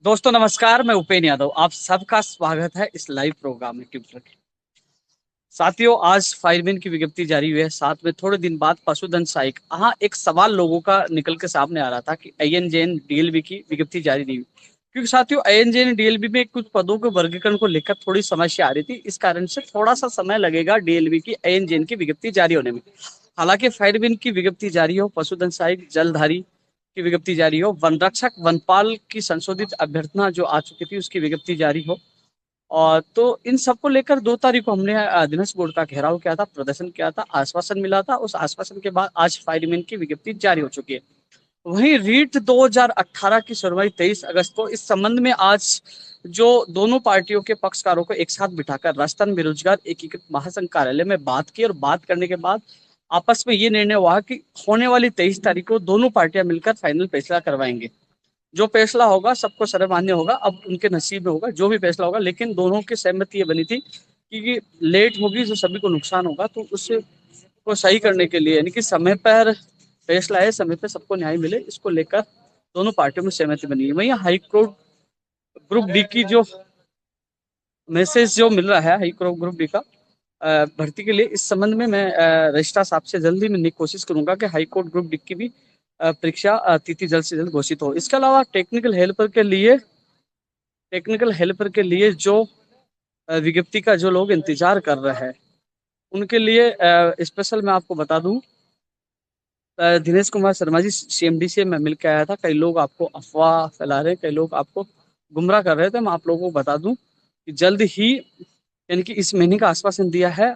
दोस्तों नमस्कार, मैं उपेन यादव। आप सबका स्वागत है इस लाइव प्रोग्राम में ट्यूटर के। साथियों, आज फायरमैन की विज्ञप्ति जारी हुई है। साथ में थोड़े दिन बाद पशुधन सहायक। हाँ, एक सवाल लोगों का निकल के सामने आ रहा था कि आईएनजेएन डीएलबी की विज्ञप्ति जारी नहीं हुई, क्योंकि साथियों आईएनजेएन डीएलबी में कुछ पदों के वर्गीकरण को लेकर थोड़ी समस्या आ रही थी। इस कारण से थोड़ा सा समय लगेगा डीएलबी की आईएनजेएन की विज्ञप्ति जारी होने में। हालांकि फायरमैन की विज्ञप्ति जारी हो, पशुधन सहायक, जलधारी की विज्ञप्ति जारी हो, वन रक्षक, वनपाल की संशोधित अभ्यर्थना जो आ चुकी थी उसकी विज्ञप्ति जारी हो, और तो इन सबको लेकर 2 तारीख को हमने दिनेश बोर्ड का घेराव किया था, प्रदर्शन किया था, आश्वासन मिला था। उस आश्वासन के बाद आज फायरमैन की विज्ञप्ति जारी हो चुकी है। वहीं रीट 2018 की सुनवाई 23 अगस्त को। इस संबंध में आज जो दोनों पार्टियों के पक्षकारों को एक साथ बिठाकर राजस्थान बेरोजगार एकीकृत महासंघ कार्यालय में बात की, और बात करने के बाद आपस में ये निर्णय हुआ कि होने वाली 23 तारीख को दोनों पार्टियां मिलकर फाइनल फैसला करवाएंगे। जो फैसला होगा सबको सर्वमान्य होगा, अब उनके नसीब में होगा जो भी फैसला होगा। लेकिन दोनों की सहमति ये बनी थी कि लेट होगी जो सभी को नुकसान होगा, तो उससे को सही करने के लिए, यानी कि समय पर फैसला है, समय पर सबको न्याय मिले, इसको लेकर दोनों पार्टियों में सहमति बनी है। वहीं हाईकोर्ट ग्रुप डी की जो मैसेज जो मिल रहा है, हाईकोर्ट ग्रुप डी का भर्ती के लिए, इस संबंध में मैं रजिस्ट्रार साहब से जल्दी मिलने की कोशिश करूंगा कि हाईकोर्ट ग्रुप डी की भी परीक्षा तिथि जल्द से जल्द घोषित हो। इसके अलावा टेक्निकल हेल्पर के लिए जो विज्ञप्ति का जो लोग इंतजार कर रहे हैं, उनके लिए स्पेशल मैं आपको बता दूं, दिनेश कुमार शर्मा जी सीएमडी से मैं मिल के आया था। कई लोग आपको अफवाह फैला रहे हैं, कई लोग आपको गुमराह कर रहे थे। मैं आप लोगों को बता दूं कि जल्द ही, यानी कि इस महीने का आश्वासन दिया है।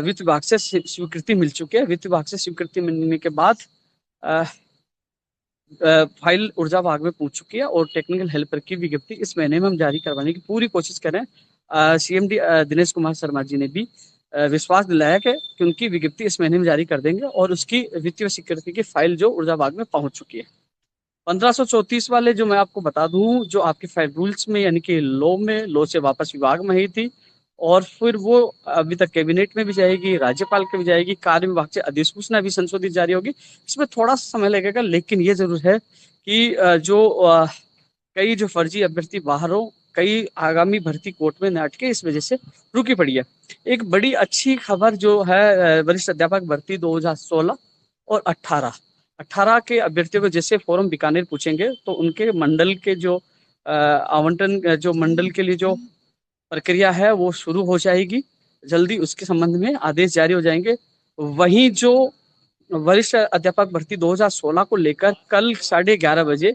वित्त विभाग से स्वीकृति मिल चुकी है। वित्त विभाग से स्वीकृति मिलने के बाद फाइल ऊर्जा विभाग में पहुंच चुकी है, और टेक्निकल हेल्पर की विज्ञप्ति इस महीने में हम जारी करवाने की पूरी कोशिश कर रहे हैं। सीएमडी दिनेश कुमार शर्मा जी ने भी विश्वास दिलाया कि उनकी विज्ञप्ति इस महीने में जारी कर देंगे, और उसकी वित्तीय स्वीकृति की फाइल जो ऊर्जा विभाग में पहुंच चुकी है। 1534 वाले जो मैं आपको बता दूं, जो आपके फाइल रूल्स में, यानी कि लॉ से वापस विभाग में ही थी, और फिर वो अभी तक कैबिनेट में भी जाएगी, राज्यपाल के भी जाएगी, कार्य विभाग से अधिसूचना भी संशोधित जारी होगी। इसमें थोड़ा सा समय लगेगा, लेकिन ये जरूर है कि कई जो फर्जी अभ्यर्थी बाहर हो, कई आगामी भर्ती कोर्ट में न अटके, इस वजह से रुकी पड़ी है। एक बड़ी अच्छी खबर जो है, वरिष्ठ अध्यापक भर्ती 2016 और 18 के अभ्यर्थियों को जैसे फॉर्म बीकानेर पूछेंगे, तो उनके मंडल के जो आवंटन, जो मंडल के लिए जो प्रक्रिया है वो शुरू हो जाएगी जल्दी। उसके संबंध में आदेश जारी हो जाएंगे। वहीं जो वरिष्ठ अध्यापक भर्ती 2016 को लेकर कल 11:30 बजे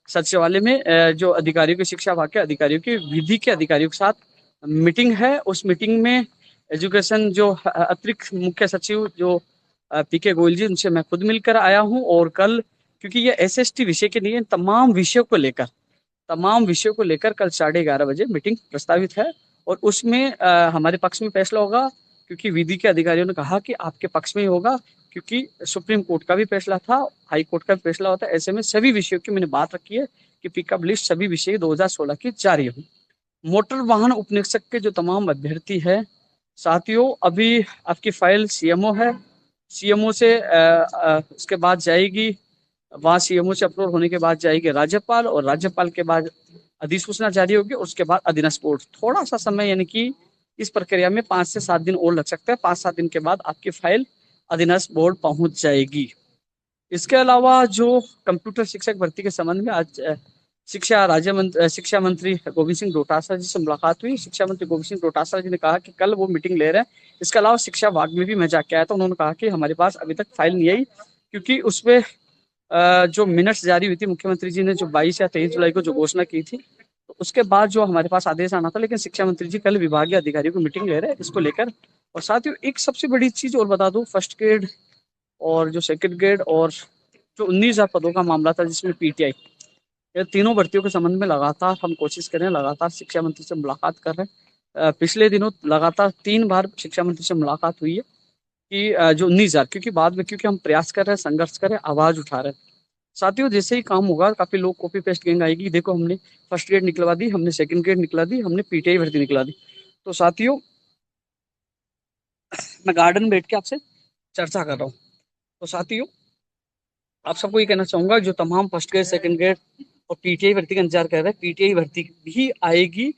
सचिवालय में जो अधिकारियों की, शिक्षा विभाग के अधिकारियों की, विधि के अधिकारियों के साथ मीटिंग है। उस मीटिंग में एजुकेशन जो अतिरिक्त मुख्य सचिव जो पीके गोयल जी, उनसे मैं खुद मिलकर आया हूं। और कल, क्योंकि ये एसएसटी विषय के नहीं है, तमाम विषयों को लेकर कल 11:30 बजे मीटिंग प्रस्तावित है, और उसमें हमारे पक्ष में फैसला होगा, क्योंकि विधि के अधिकारियों ने कहा कि आपके पक्ष में ही होगा, क्योंकि सुप्रीम कोर्ट का भी फैसला था, हाई कोर्ट का भी फैसला होता है। ऐसे में सभी विषयों की मैंने बात रखी है कि पिकअप लिस्ट सभी विषय 2016 की जारी हो। मोटर वाहन उपनिरीक्षक के जो तमाम अभ्यर्थी है, साथियों, अभी आपकी फाइल सीएमओ है। सीएमओ से उसके बाद जाएगी, वहां सीएमओ से अप्रूव होने के बाद जाएगी राज्यपाल, और राज्यपाल के बाद अधिसूचना जारी होगी, उसके बाद अधीनस्थ बोर्ड। थोड़ा सा समय, यानी कि इस प्रक्रिया में 5 से 7 दिन और लग सकता है। 5-7 दिन के बाद आपकी फाइल अधीनस्थ बोर्ड पहुंच जाएगी। इसके अलावा जो कंप्यूटर शिक्षक भर्ती के संबंध में आज शिक्षा मंत्री गोविंद सिंह डोटासरा जी से मुलाकात हुई। शिक्षा मंत्री गोविंद सिंह डोटासरा जी ने कहा कि कल वो मीटिंग ले रहे हैं। इसके अलावा शिक्षा विभाग में भी मैं जाके आया था, उन्होंने कहा कि हमारे पास अभी तक फाइल नहीं आई, क्योंकि उसमें जो मिनट्स जारी हुई थी, मुख्यमंत्री जी ने जो 22 या 23 जुलाई को जो घोषणा की थी, तो उसके बाद जो हमारे पास आदेश आना था। लेकिन शिक्षा मंत्री जी कल विभागीय अधिकारियों को मीटिंग ले रहे हैं इसको लेकर। और साथ ही एक सबसे बड़ी चीज और बता दूं, फर्स्ट ग्रेड और जो सेकंड ग्रेड और जो 19,000 पदों का मामला था जिसमें पीटीआई, ये तीनों भर्तियों के संबंध में लगातार हम कोशिश कर रहे हैं, लगातार शिक्षा मंत्री से मुलाकात कर रहे हैं। पिछले दिनों लगातार 3 बार शिक्षा मंत्री से मुलाकात हुई है कि जो 19,000, क्योंकि बाद में, क्योंकि हम प्रयास कर रहे हैं, संघर्ष कर रहे हैं, आवाज उठा रहे हैं। साथियों, जैसे ही काम होगा, काफी लोग कॉपी पेस्ट गैंग आएगी, देखो हमने फर्स्ट ग्रेड निकलवा दी, हमने सेकंड ग्रेड निकला दी, हमने पीटीआई भर्ती निकला दी। तो साथियों, मैं गार्डन में बैठ के आपसे चर्चा कर रहा हूँ। तो साथियों, आप सबको ये कहना चाहूंगा, जो तमाम फर्स्ट ग्रेड, सेकंड ग्रेड और पीटीआई भर्ती का इंतजार कर रहे हैं। पीटीआई भर्ती भी आएगी,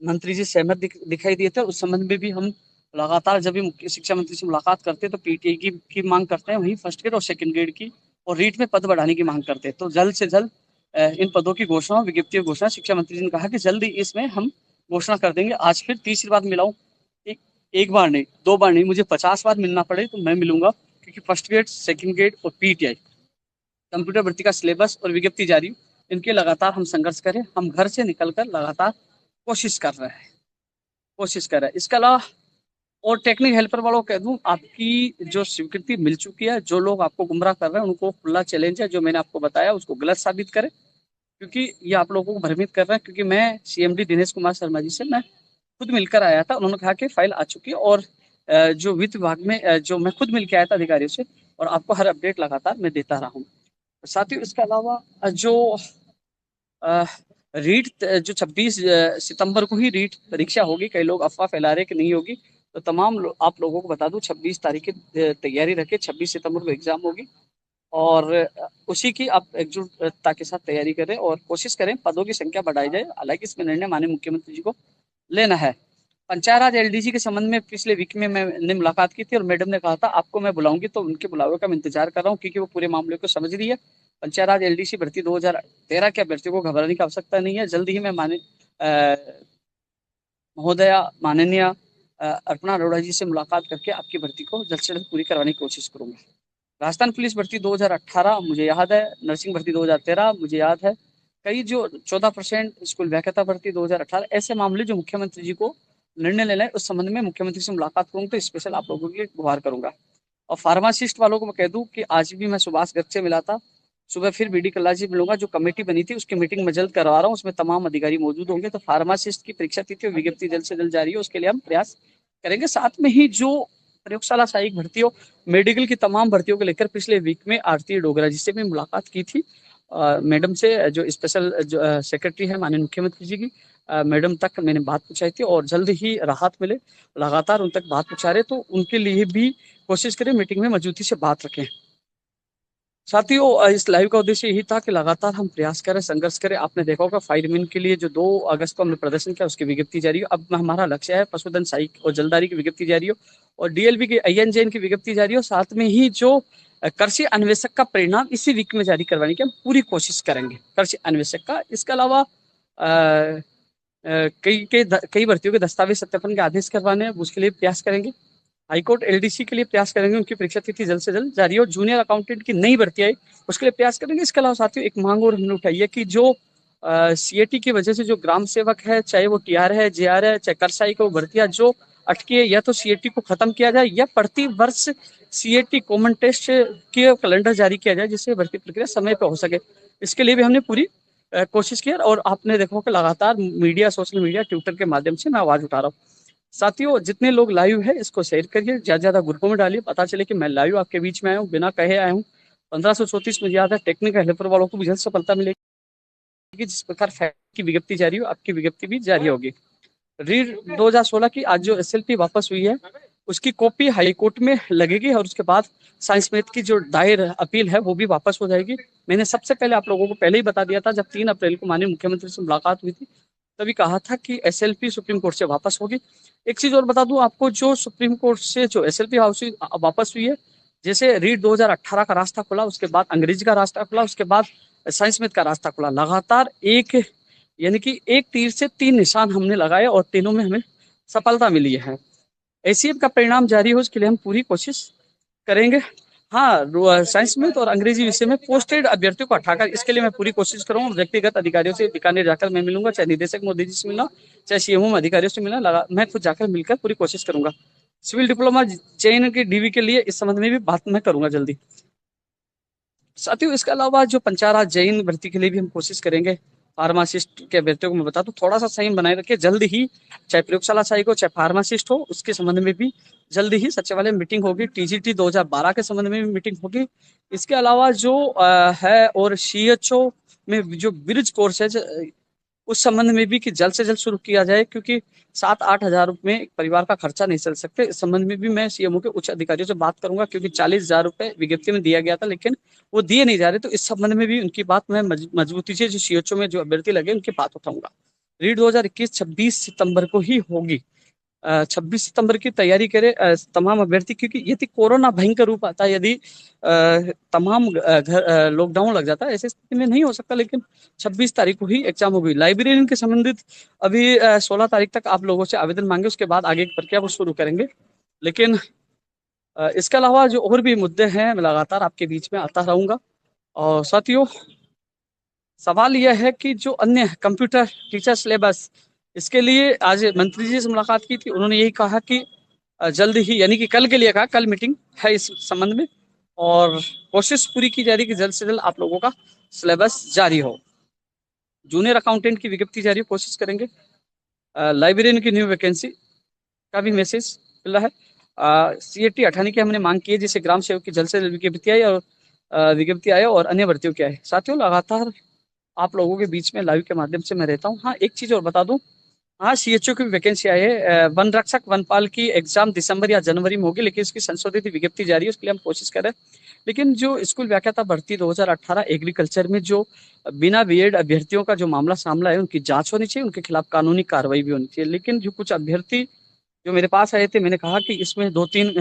मंत्री जी सहमत दिखाई दिए थे। उस संबंध में भी हम लगातार जब भी मुख्य शिक्षा मंत्री से मुलाकात करते हैं तो पीटीआई की मांग करते हैं, वहीं फर्स्ट ग्रेड और सेकंड ग्रेड की और रीट में पद बढ़ाने की मांग करते हैं। तो जल्द से जल्द इन पदों की घोषणा, विज्ञप्ति घोषणा शिक्षा मंत्री जी ने कहा कि जल्द ही इसमें हम घोषणा कर देंगे। आज फिर तीसरी बार मिला हूँ, एक बार नहीं, 2 बार नहीं, मुझे 50 बार मिलना पड़े तो मैं मिलूंगा, क्योंकि फर्स्ट ग्रेड, सेकंड ग्रेड और पीटीआई कंप्यूटर भर्ती का सिलेबस और विज्ञप्ति जारी, इनके लगातार हम संघर्ष करें। हम घर से निकलकर लगातार कोशिश कर रहे हैं, इसके अलावा और टेक्निक हेल्पर वालों को कह दूं, आपकी जो स्वीकृति मिल चुकी है, जो लोग आपको गुमराह कर रहे हैं उनको खुला चैलेंज है, जो मैंने आपको बताया उसको गलत साबित करें, क्योंकि ये आप लोगों को भ्रमित कर रहे हैं। क्योंकि मैं सीएमडी दिनेश कुमार शर्मा जी से मैं खुद मिलकर आया था, उन्होंने कहा कि फाइल आ चुकी है और जो वित्त विभाग में जो मैं खुद मिलकर आया था अधिकारियों से, और आपको हर अपडेट लगातार मैं देता रहा हूँ। साथियों, इसके अलावा जो रीट जो 26 सितंबर को ही रीट परीक्षा होगी, कई लोग अफवाह फैला रहे कि नहीं होगी, तो तमाम आप लोगों को बता दूं 26 तारीख की तैयारी रखें। 26 सितंबर को एग्जाम होगी और उसी की आप एकजुटता के साथ तैयारी करें और कोशिश करें पदों की संख्या बढ़ाई जाए। हालांकि इसमें निर्णय माननीय मुख्यमंत्री जी को लेना है। पंचायत राज एलडीसी के संबंध में पिछले वीक में मैंने मुलाकात की थी और मैडम ने कहा था आपको मैं बुलाऊंगी, तो उनके बुलावे का मैं इंतजार कर रहा हूँ, क्योंकि वो पूरे मामले को समझ रही है। पंचायत राज एलडीसी भर्ती 2013 के अभ्यर्थियों को घबराने की आवश्यकता नहीं है। जल्द ही मैं महोदया माननीय अर्पणा अरोड़ा जी से मुलाकात करके आपकी भर्ती को जल्द से जल्द पूरी करवाने की कोशिश करूंगा। राजस्थान पुलिस भर्ती 2018 मुझे याद है, नर्सिंग भर्ती 2013 मुझे याद है, कई जो 14% स्कूल व्याख्याता भर्ती 2018, ऐसे मामले जो मुख्यमंत्री जी को निर्णय लेना है, उस संबंध में मुख्यमंत्री से मुलाकात करूंगा, तो स्पेशल आप लोगों के लिए गुहार करूंगा। और फार्मासिस्ट वालों को मैं कह दूं कि आज भी मैं सुभाष गर्ग से मिला था, सुबह फिर बीडी कल्ला जी मिलूंगा। जो कमेटी बनी थी उसकी मीटिंग मैं जल्द करवा रहा हूँ, उसमें तमाम अधिकारी मौजूद होंगे। तो फार्मासिस्ट की परीक्षा तिथि और विज्ञप्ति जल्द से जल्द जारी है, उसके लिए हम प्रयास करेंगे। साथ में ही जो प्रयोगशाला सहायक भर्तियों, मेडिकल की तमाम भर्तियों को लेकर पिछले वीक में आरती डोगरा जी से भी मुलाकात की थी। मैडम से, जो स्पेशल सेक्रेटरी है माननीय मुख्यमंत्री जी की, मैडम तक मैंने बात पहुंचाई थी और जल्द ही राहत मिले, लगातार उन तक बात पहुंचा रहे, तो उनके लिए भी कोशिश करें मीटिंग में मौजूदगी से बात रखें। साथियों, इस लाइव का उद्देश्य यही था कि लगातार हम प्रयास करें, संघर्ष करें। आपने देखा होगा फायरमैन के लिए जो 2 अगस्त को हमने प्रदर्शन किया, उसकी विज्ञप्ति जारी हो। अब हमारा लक्ष्य है पशुधन सहायक और जलदारी की विज्ञप्ति जारी हो और डीएलबी की INJN की विज्ञप्ति जारी हो। साथ में ही जो कृषि अन्वेषक का परिणाम इसी वीक में जारी करवाने की हम पूरी कोशिश करेंगे, कृषि अन्वेषक का। इसके अलावा कई भर्तियों के दस्तावेज सत्यापन के आदेश करवाने हैं, उसके लिए प्रयास करेंगे। हाईकोर्ट एलडीसी के लिए प्रयास करेंगे, उनकी परीक्षा तिथि जल्द से जल्द जारी हो। जूनियर अकाउंटेंट की नई भर्ती आई, उसके लिए प्रयास करेंगे। इसके अलावा साथियों, एक मांग और हमने उठाई है कि जो सीएटी की वजह से जो ग्राम सेवक है, चाहे वो टीआर है, जेआर है, चाहे कर सहायक, वो भर्तियां जो अटकी है, या तो सीएटी को खत्म किया जाए या प्रति वर्ष सीएटी कॉमन टेस्ट के कैलेंडर जारी किया जाए, जिससे भर्ती प्रक्रिया समय पर हो सके। इसके लिए भी हमने पूरी कोशिश की और आपने देखा कि लगातार मीडिया, सोशल मीडिया, ट्विटर के माध्यम से मैं आवाज उठा रहा हूँ। साथियों, जितने लोग लाइव है इसको शेयर करिए, ज्यादा ज्यादा ग्रुपों में डालिए, पता चले कि मैं लाइव आपके बीच में आया हूँ, बिना कहे आया हूँ। 1534 मुझे याद है, टेक्निकल हेल्पर वालों को भी जल्द सफलता मिलेगी। जिस प्रकार फैक्ट की विज्ञप्ति जारी हो, आपकी विज्ञप्ति भी जारी होगी। रीड 2016 की आज जो SLP वापस हुई है, उसकी कॉपी हाईकोर्ट में लगेगी और उसके बाद साइंस मैथ की जो दायर अपील है वो भी वापस हो जाएगी। मैंने सबसे पहले आप लोगों को पहले ही बता दिया था, जब 3 अप्रैल को माननीय मुख्यमंत्री से मुलाकात हुई थी, तभी कहा था कि SLP सुप्रीम कोर्ट से वापस होगी। एक चीज और बता दूं आपको, जो सुप्रीम कोर्ट से जो SLP वापस हुई है, जैसे रीड 2018 का रास्ता खुला, उसके बाद अंग्रेजी का रास्ता खुला, उसके बाद साइंस मैथ का रास्ता खुला। लगातार यानी कि एक तीर से 3 निशान हमने लगाए और तीनों में हमें सफलता मिली है। ACF का परिणाम जारी हो, उसके लिए हम पूरी कोशिश करेंगे। हाँ, साइंस में और अंग्रेजी विषय में पोस्टेड अभ्यर्थियों को हटाकर, इसके लिए मैं पूरी कोशिश करूंगा। व्यक्तिगत अधिकारियों से बीकानेर जाकर मैं मिलूंगा, चाहे निदेशक मोदी जी से मिलना, चाहे सीएमओ अधिकारियों से मिलना, मैं खुद जाकर मिलकर पूरी कोशिश करूंगा। सिविल डिप्लोमा चयन के DV के लिए इस संबंध में भी बात मैं करूंगा जल्दी। साथियों, इसके अलावा जो पंचायत जैन भर्ती के लिए भी हम कोशिश करेंगे। फार्मासिस्ट के अभ्यर्थियों को मैं बता दूं, थोड़ा सा संयम बनाए रखिए। जल्द ही, चाहे प्रयोगशाला सहायक हो, चाहे फार्मासिस्ट हो, उसके संबंध में भी जल्द ही सचिवालय में मीटिंग होगी। TGT 2012 के संबंध में भी मीटिंग होगी। इसके अलावा जो है, और CHO में जो ब्रिज कोर्स है, उस संबंध में भी कि जल्द से जल्द शुरू किया जाए, क्योंकि 7-8 हज़ार में एक परिवार का खर्चा नहीं चल सकते। इस संबंध में भी मैं सीएमओ के उच्च अधिकारियों से बात करूंगा, क्योंकि 40,000 रुपए विज्ञप्ति में दिया गया था लेकिन वो दिए नहीं जा रहे, तो इस संबंध में भी उनकी बात मैं मजबूती से जो सीएचओ में जो अभ्यर्थी लगे उनकी बात उठाऊंगा। रीट 2021 26 सितंबर को ही होगी। 26 सितंबर की तैयारी करें तमाम अभ्यर्थी, क्योंकि यदि कोरोना भयंकर रूप आता है, यदि तमाम घर लॉकडाउन लग जाता है, ऐसी स्थिति में नहीं हो सकता, लेकिन 26 तारीख को ही एग्जाम होगी। लाइब्रेरियन के संबंधित अभी 16 तारीख तक आप लोगों से आवेदन मांगे, उसके बाद आगे की प्रक्रिया वो शुरू करेंगे। लेकिन इसके अलावा जो और भी मुद्दे हैं मैं लगातार आपके बीच में आता रहूंगा। और साथियों, सवाल यह है कि जो अन्य कंप्यूटर टीचर सिलेबस, इसके लिए आज मंत्री जी से मुलाकात की थी, उन्होंने यही कहा कि जल्द ही, यानी कि कल के लिए कहा, कल मीटिंग है इस संबंध में, और कोशिश पूरी की जा रही है कि जल्द से जल्द आप लोगों का सिलेबस जारी हो। जूनियर अकाउंटेंट की विज्ञप्ति जारी हो, कोशिश करेंगे। लाइब्रेरियन की न्यू वैकेंसी का भी मैसेज मिल रहा है। सीएटी हटाने की हमने मांग की है, जिसे ग्राम सेवक की जल्द से जल्द विज्ञप्ति आई, और विज्ञप्ति आए और अन्य भर्तियों की आए। साथियों, लगातार आप लोगों के बीच में लाइव के माध्यम से मैं रहता हूँ। हाँ, एक चीज और बता दूं, हाँ सीएचओ की वैकेंसी आई है। वन रक्षक वनपाल की एग्जाम दिसंबर या जनवरी में होगी, लेकिन इसकी संशोधित विज्ञप्ति जारी है, उसके लिए हम कोशिश कर रहे हैं। लेकिन जो स्कूल व्याख्याता भर्ती 2018 एग्रीकल्चर में जो बिना बीएड अभ्यर्थियों का जो मामला सामला है, उनकी जांच होनी चाहिए, उनके खिलाफ कानूनी कार्रवाई भी होनी चाहिए। लेकिन जो कुछ अभ्यर्थी जो मेरे पास आए थे, मैंने कहा कि इसमें 2-3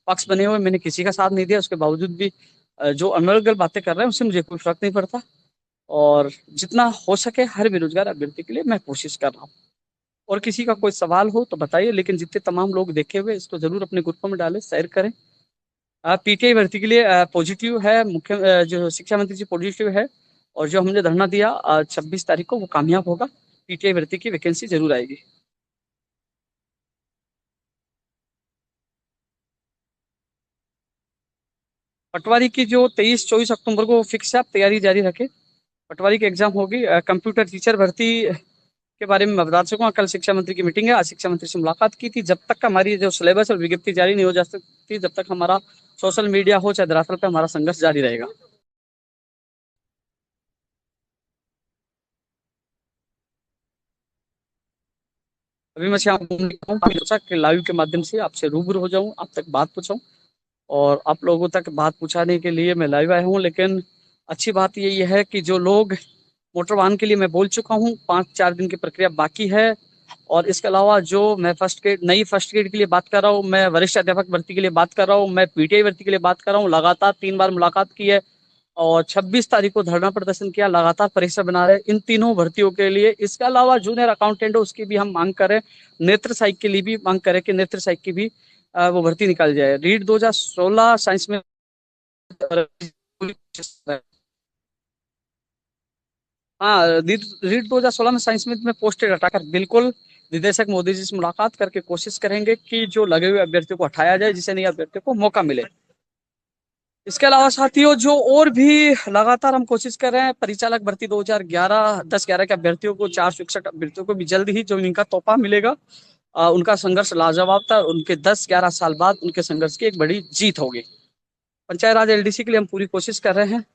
पक्ष बने हुए, मैंने किसी का साथ नहीं दिया, उसके बावजूद भी जो अनर्गल बातें कर रहे हैं उससे मुझे कोई फर्क नहीं पड़ता, और जितना हो सके हर बेरोजगार अभ्यर्थी के लिए मैं कोशिश कर रहा हूँ। और किसी का कोई सवाल हो तो बताइए, लेकिन जितने तमाम लोग देखे हुए इसको जरूर अपने ग्रुपों में डालें, शेयर करें। पीटीआई भर्ती के लिए पॉजिटिव है, जो शिक्षा मंत्री जी पॉजिटिव है, और जो हमने धरना दिया 26 तारीख को वो कामयाब होगा। पीटीआई भर्ती की वैकेंसी जरूर आएगी। पटवारी की जो 23-24 अक्टूबर को फिक्स है, आप तैयारी जारी रखें। पटवारी की एग्जाम होगी। कंप्यूटर टीचर भर्ती के बारे में मैं बता सकूँ, कल शिक्षा मंत्री की मीटिंग है, आज शिक्षा मंत्री से मुलाकात की थी। जब तक हमारी जो सिलेबस और विज्ञप्ति जारी नहीं हो जा सकती, जब तक हमारा सोशल मीडिया हो चाहे धरातल पे, हमारा संघर्ष जारी रहेगा। अभी मैं यहाँ घूमने का हूँ, सोचा कि लाइव के माध्यम से आपसे रूबरू हो जाऊँ, आप तक बात पूछूं, और आप लोगों तक बात पहुंचाने के लिए मैं लाइव आया हूँ। लेकिन अच्छी बात यही है कि जो लोग मोटर वाहन के लिए मैं बोल चुका हूँ, 5-4 दिन की प्रक्रिया बाकी है। और इसके अलावा जो मैं फर्स्ट ग्रेड के लिए बात कर रहा हूँ, मैं वरिष्ठ अध्यापक भर्ती के लिए बात कर रहा हूँ, मैं पीटीआई भर्ती के लिए बात कर रहा हूँ, लगातार 3 बार मुलाकात की है, और 26 तारीख को धरना प्रदर्शन किया, लगातार परिसर बना रहे इन तीनों भर्तियों के लिए। इसके अलावा जूनियर अकाउंटेंट उसकी भी हम मांग करें, नेत्र सहायक के लिए भी मांग करें कि नेत्र सहायक की भी वो भर्ती निकाल जाए। रीट 2016 साइंस में हाँ, रीट 2016 में साइंस में मैं पोस्टेड हटाकर बिल्कुल निदेशक मोदी जी से मुलाकात करके कोशिश करेंगे कि जो लगे हुए अभ्यर्थियों को हटाया जाए, जिससे नए अभ्यर्थियों को मौका मिले। इसके अलावा साथियों, जो और भी लगातार हम कोशिश कर रहे हैं, परिचालक भर्ती 2011 10-11 के अभ्यर्थियों को, 461 अभ्यर्थियों को भी जल्द ही जो इनका तोहफा मिलेगा। उनका संघर्ष लाजवाब था, उनके 10-11 साल बाद उनके संघर्ष की एक बड़ी जीत होगी। पंचायत राज एलडीसी के लिए हम पूरी कोशिश कर रहे हैं।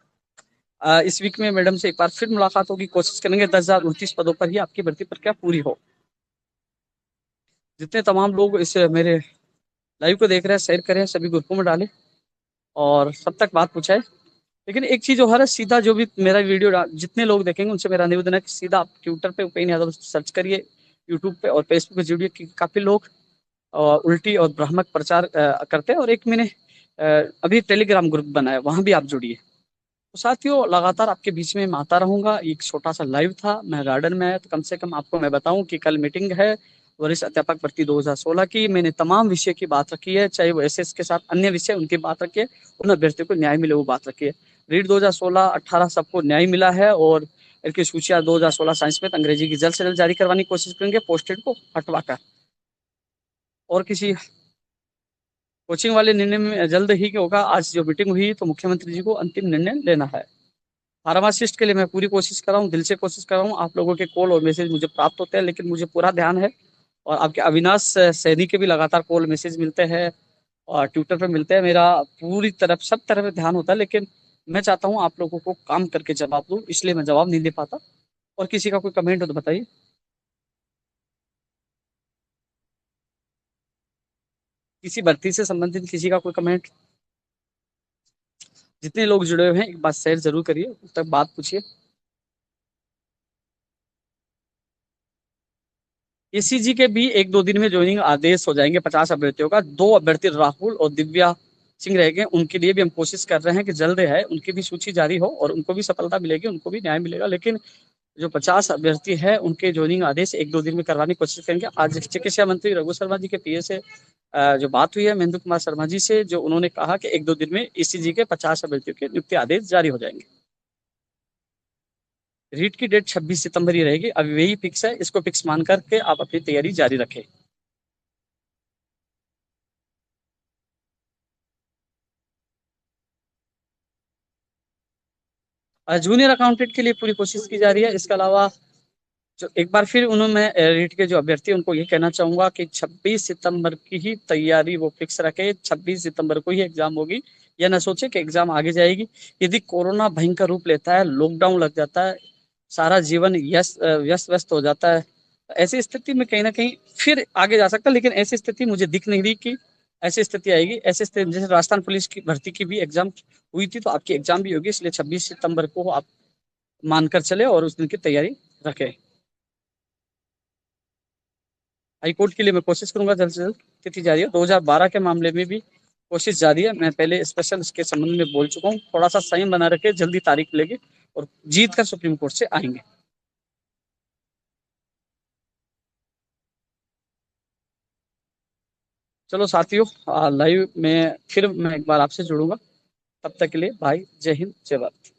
इस वीक में मैडम से एक बार फिर मुलाकात होगी, कोशिश करेंगे 10,029 पदों पर ही आपकी भर्ती प्रक्रिया पूरी हो। जितने तमाम लोग इस मेरे लाइव को देख रहे हैं, शेयर करें, सभी ग्रुपों में डालें, और सब तक बात पहुंचाए। लेकिन एक चीज और है, सीधा जो भी मेरा वीडियो जितने लोग देखेंगे उनसे मेरा निवेदन है कि सीधा आप ट्विटर पे उपेन्द्र यादव सर्च करिए, यूट्यूब पे और फेसबुक पे जुड़िए, कि काफी लोग उल्टी और भ्रामक प्रचार करते हैं। और एक मैंने अभी टेलीग्राम ग्रुप बनाया, वहां भी आप जुड़िए। तो साथियों, लगातार आपके बीच में मैं आता रहूंगा। एक छोटा सा लाइव था, मैं गार्डन में आया, तो कम से कम आपको मैं बताऊं कि कल मीटिंग है वरिष्ठ अध्यापक भर्ती 2016 की। मैंने तमाम विषय की बात रखी है, चाहे वो एसएस के साथ अन्य विषय उनकी बात रखी है, उन अभ्यर्थियों को न्याय मिले वो बात रखी है। रीट 2016-18 सबको न्याय मिला है, और इनकी सूचियां 2016 साइंस में अंग्रेजी की जल्द से जल्द जारी करवाने की कोशिश करेंगे, पोस्टेड को हटवा कर। और किसी कोचिंग वाले निर्णय में जल्द ही होगा। आज जो मीटिंग हुई तो मुख्यमंत्री जी को अंतिम निर्णय लेना है। फार्मासिस्ट के लिए मैं पूरी कोशिश कर रहा हूँ, दिल से कोशिश कर रहा हूँ। आप लोगों के कॉल और मैसेज मुझे प्राप्त होते हैं, लेकिन मुझे पूरा ध्यान है, और आपके अविनाश सैनी के भी लगातार कॉल मैसेज मिलते हैं, और ट्विटर पे मिलते हैं। मेरा पूरी तरफ सब तरफ ध्यान होता है, लेकिन मैं चाहता हूँ आप लोगों को काम करके जवाब दूँ, इसलिए मैं जवाब नहीं दे पाता। और किसी का कोई कमेंट हो तो बताइए। किसी भर्ती से संबंधित किसी का कोई कमेंट? जितने लोग जुड़े हुए हैं एक बार शेयर जरूर करिए, उस तक बात पूछिए। एसीजी के भी एक दो दिन में ज्वाइनिंग आदेश हो जाएंगे 50 अभ्यर्थियों का। दो अभ्यर्थी राहुल और दिव्या सिंह रह गए, उनके लिए भी हम कोशिश कर रहे हैं कि जल्द है उनकी भी सूची जारी हो और उनको भी सफलता मिलेगी, उनको भी न्याय मिलेगा। लेकिन जो 50 अभ्यर्थी है उनके ज्वाइनिंग आदेश एक दो दिन में करवाने की कोशिश करेंगे। आज चिकित्सा मंत्री रघु शर्मा जी के पीए से जो बात हुई है महेंद्र कुमार शर्मा जी से, जो उन्होंने कहा कि एक दो दिन में ईसीजी के 50 अभ्यर्थियों के नियुक्ति आदेश जारी हो जाएंगे। रीट की डेट 26 सितंबर ही रहेगी, अभी वही फिक्स है, इसको फिक्स मान करके आप अपनी तैयारी जारी रखें। जूनियर अकाउंटेंट के लिए पूरी कोशिश की जा रही है। इसके अलावा जो एक बार फिर उन्होंने रीट के जो अभ्यर्थी उनको ये कहना चाहूंगा कि 26 सितंबर की ही तैयारी वो फिक्स रखे। 26 सितंबर को ही एग्जाम होगी, या ना सोचे कि एग्जाम आगे जाएगी। यदि कोरोना भयंकर रूप लेता है, लॉकडाउन लग जाता है, सारा जीवन व्यस्त व्यस्त हो जाता है, ऐसी स्थिति में कहीं ना कहीं फिर आगे जा सकता है। लेकिन ऐसी स्थिति मुझे दिख नहीं रही कि ऐसी स्थिति आएगी। ऐसी स्थिति जैसे राजस्थान पुलिस की भर्ती की भी एग्जाम हुई थी, तो आपकी एग्जाम भी होगी। इसलिए 26 सितंबर को आप मानकर चले और उस दिन की तैयारी रखें। हाईकोर्ट के लिए मैं कोशिश करूंगा जल्द से जल्द, तिथि जारी है। 2012 के मामले में भी कोशिश जारी है, मैं पहले स्पेशल इसके संबंध में बोल चुका हूँ। थोड़ा सा संयम बना रखे, जल्दी तारीख मिलेगी और जीत कर सुप्रीम कोर्ट से आएंगे। चलो साथियों, लाइव में फिर मैं एक बार आपसे जुड़ूंगा। तब तक के लिए भाई, जय हिंद, जय भारत।